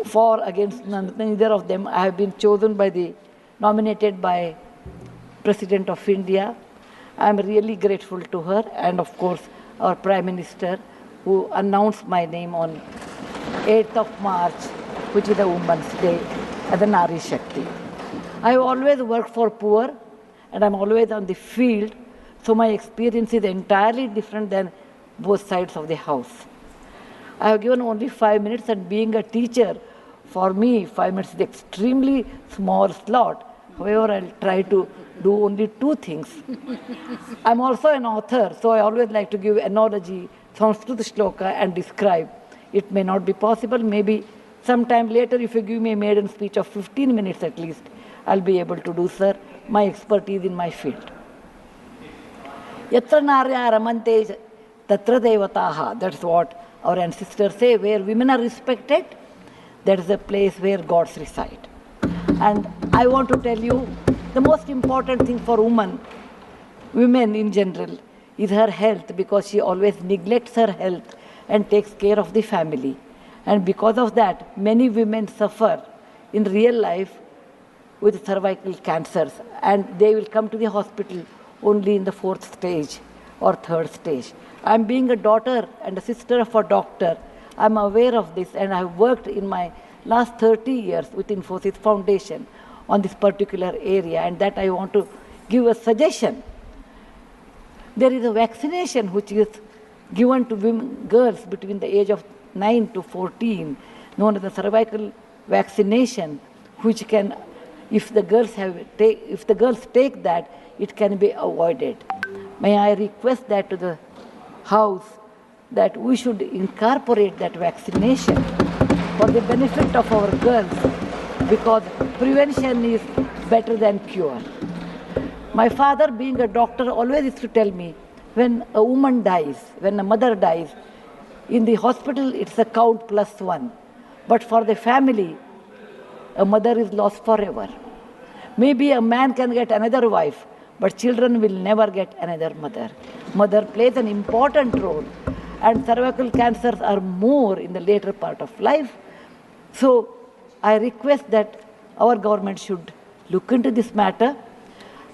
for against neither of them. I have been chosen nominated by President of India. I am really grateful to her and of course our Prime Minister who announced my name on 8th of March, which is the Women's Day, as a Nari Shakti. I have always worked for poor and I am always on the field, so my experience is entirely different than both sides of the house. I have given only 5 minutes, and being a teacher, for me 5 minutes is extremely small slot. However, I'll try to do only 2 things. I'm also an author, so I always like to give analogy, Sanskrit shloka and describe. It may not be possible, maybe sometime later if you give me a maiden speech of 15 minutes at least, I'll be able to do, sir, my expertise in my field. Yatra narya ramante tatra devataha, that's what our ancestors say, where women are respected, that is the place where gods reside. And I want to tell you, the most important thing for women in general, is her health, because she always neglects her health and takes care of the family. And because of that, many women suffer in real life with cervical cancers, and they will come to the hospital only in the 4th stage or 3rd stage. I'm being a daughter and a sister of a doctor. I'm aware of this, and I've worked in my last 30 years with Infosys Foundation on this particular area, and that I want to give a suggestion. There is a vaccination which is given to girls between the age of 9 to 14, known as the cervical vaccination, which can, if the girls take that, it can be avoided. May I request that to the House, that we should incorporate that vaccination for the benefit of our girls, because prevention is better than cure. My father, being a doctor, always used to tell me, when a woman dies, when a mother dies, in the hospital it's a count +1. But for the family, a mother is lost forever. Maybe a man can get another wife, but children will never get another mother. Mother plays an important role, and cervical cancers are more in the later part of life. So I request that our government should look into this matter,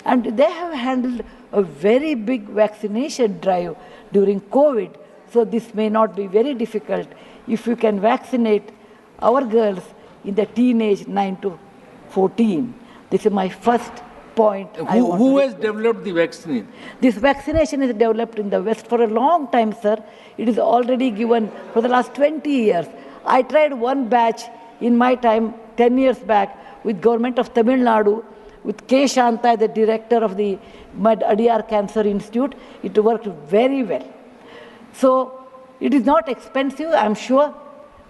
and they have handled a very big vaccination drive during COVID, so this may not be very difficult if you can vaccinate our girls in the teenage 9 to 14. This is my first point. Who has developed the vaccine? This vaccination is developed in the West for a long time, sir. It is already given for the last 20 years. I tried one batch in my time, 10 years back, with government of Tamil Nadu, with K. Shanta, the director of the Adiyar Cancer Institute. It worked very well. So it is not expensive, I'm sure.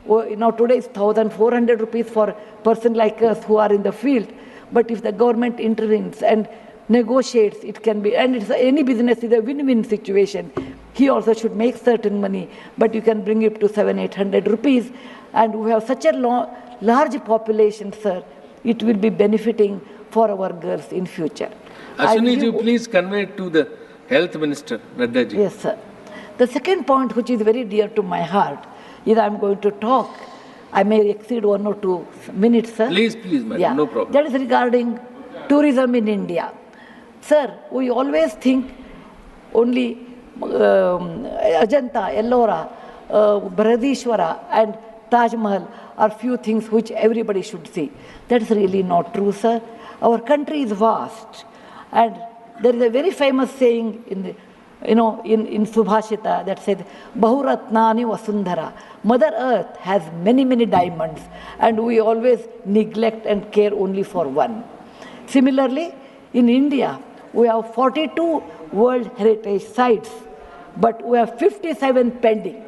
Now today is 1,400 rupees for a person like us who are in the field. But if the government intervenes and negotiates, it can be, and it's any business is a win-win situation. He also should make certain money, but you can bring it to 700-800 rupees. And we have such a large population, sir, it will be benefiting for our girls in future. Ashwini ji, please convey it to the Health Minister, Nadda ji. Yes, sir. The second point, which is very dear to my heart, is I'm going to talk. I may exceed 1 or 2 minutes, sir. Please, madam, yeah. No problem. That is regarding tourism in India. Sir, we always think only Ajanta, Ellora, Brihadishwara and Taj Mahal are few things which everybody should see. That is really not true, sir. Our country is vast, and there is a very famous saying in Subhashita that says, Bahuratnani Vasundhara. Mother Earth has many, many diamonds, and we always neglect and care only for one. Similarly, in India, we have 42 World Heritage Sites, but we have 57 pending.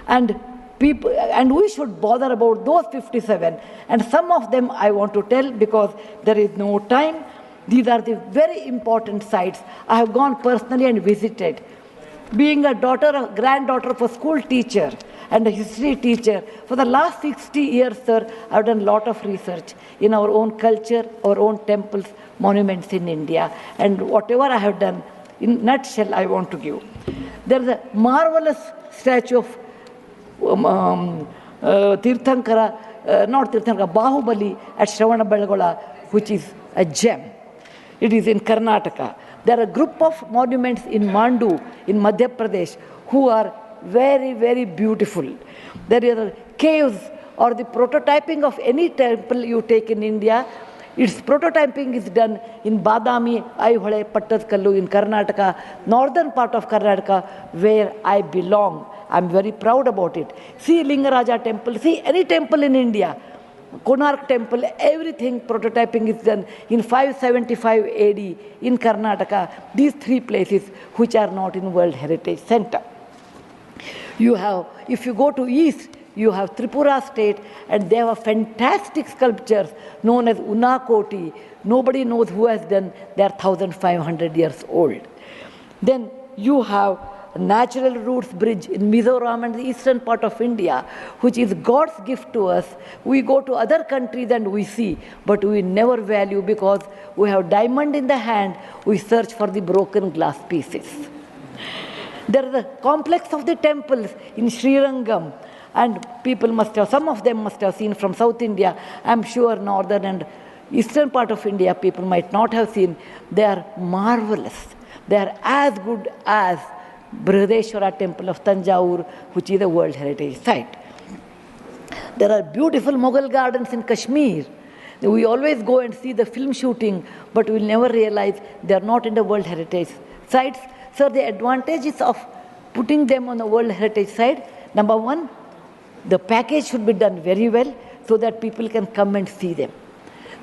And we should bother about those 57. And some of them I want to tell because there is no time. These are the very important sites. I have gone personally and visited. Being a granddaughter of a school teacher and a history teacher, for the last 60 years, sir, I have done a lot of research in our own culture, our own temples, monuments in India. And whatever I have done, in a nutshell, I want to give. There is a marvelous statue of Tirthankara, not Tirthankara, Bahubali at Shravanabellagola, which is a gem. It is in Karnataka. There are a group of monuments in Mandu, in Madhya Pradesh, who are very, very beautiful. There are caves or the prototyping of any temple you take in India. Its prototyping is done in Badami, Aihole, Pattadkallu in Karnataka, northern part of Karnataka, where I belong. I'm very proud about it. See Lingaraja temple, see any temple in India, Konark temple, everything prototyping is done in 575 AD in Karnataka. These three places which are not in World Heritage Center. You have, if you go to east, you have Tripura state, and they have fantastic sculptures known as Unakoti. Nobody knows who has done. They are 1,500 years old. Then you have Natural Roots Bridge in Mizoram and the eastern part of India, which is God's gift to us. We go to other countries and we see, but we never value because we have diamond in the hand. We search for the broken glass pieces. There is a complex of the temples in Srirangam, and people must have, some of them must have seen from South India. I'm sure northern and eastern part of India people might not have seen. They are marvelous. They are as good as Brihadeshwara temple of Tanjore, which is a World Heritage Site. There are beautiful Mughal gardens in Kashmir. We always go and see the film shooting, but we will never realize they are not in the World Heritage Sites. So the advantages of putting them on the World Heritage Site, number one, the package should be done very well so that people can come and see them.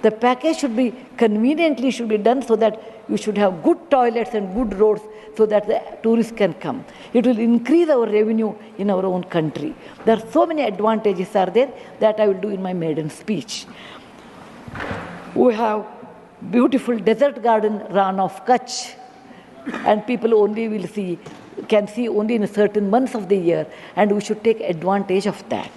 The package should be conveniently should be done so that you should have good toilets and good roads so that the tourists can come. It will increase our revenue in our own country. There are so many advantages are there that I will do in my maiden speech. We have beautiful desert garden Ran of Kutch, and people only will see, can see only in certain months of the year, and we should take advantage of that.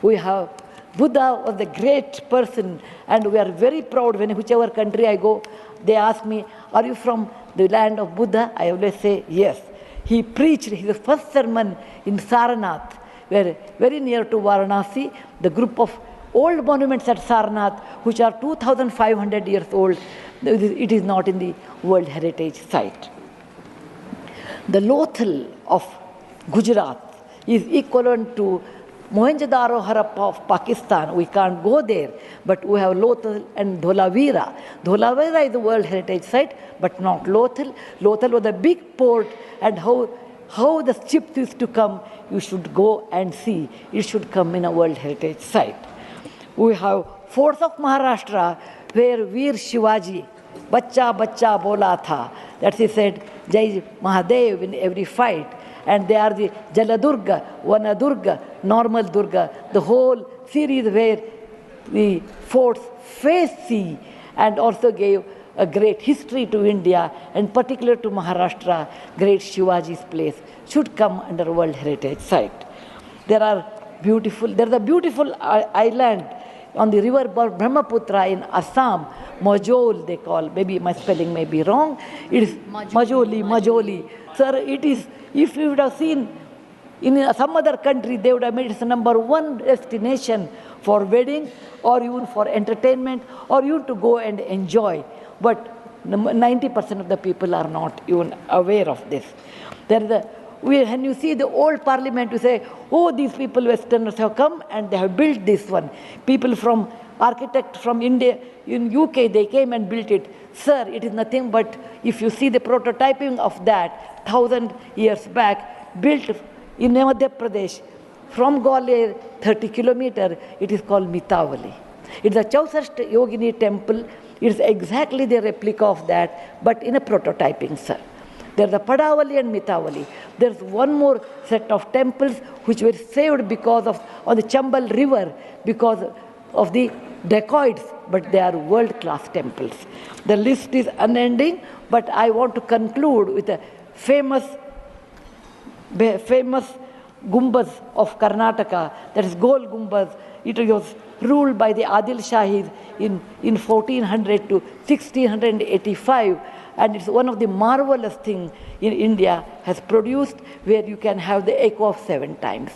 We have Buddha was a great person, and we are very proud when whichever country I go, they ask me, are you from the land of Buddha? I always say, yes. He preached his first sermon in Sarnath, where very near to Varanasi, the group of old monuments at Sarnath, which are 2,500 years old, it is not in the World Heritage Site. The Lothal of Gujarat is equivalent to Mohenjo-daro Harappa of Pakistan. We can't go there, but we have Lothal and Dholavira. Dholavira is a World Heritage Site, but not Lothal. Lothal was a big port, and how the ships used to come, you should go and see. It should come in a World Heritage Site. We have forts of Maharashtra where Veer Shivaji, Bachcha Bachcha Bola Tha, that he said, Jai Mahadev in every fight. And they are the Jaladurga, Vanadurga, Normal Durga, the whole series where the forts face sea, and also gave a great history to India, and particular to Maharashtra, great Shivaji's place should come under World Heritage Site. There is a beautiful island on the river Brahmaputra in Assam, Majol they call, maybe my spelling may be wrong, it is Majoli. Sir, it is, if you would have seen in some other country, they would have made it the #1 destination for wedding or even for entertainment or even to go and enjoy. But 90% of the people are not even aware of this. When you see the old parliament, you say, oh, these people, Westerners have come and they have built this one. People from, architect from India, in UK, they came and built it. Sir, it is nothing but, if you see the prototyping of that, 1,000 years back, built in Madhya Pradesh, from Gwalior, 30 kilometers, it is called Mitavali. It is a Chausast Yogini temple. It is exactly the replica of that, but in a prototyping, sir. There's a Padavali and Mitavali. There's one more set of temples which were saved because of, on the Chambal river, because of the dacoits, but they are world-class temples. The list is unending, but I want to conclude with a famous Gumbaz of Karnataka, that is Gol Gumbaz. It was ruled by the Adil Shahis in 1400 to 1685. And it's one of the marvelous things in India has produced, where you can have the echo of 7 times.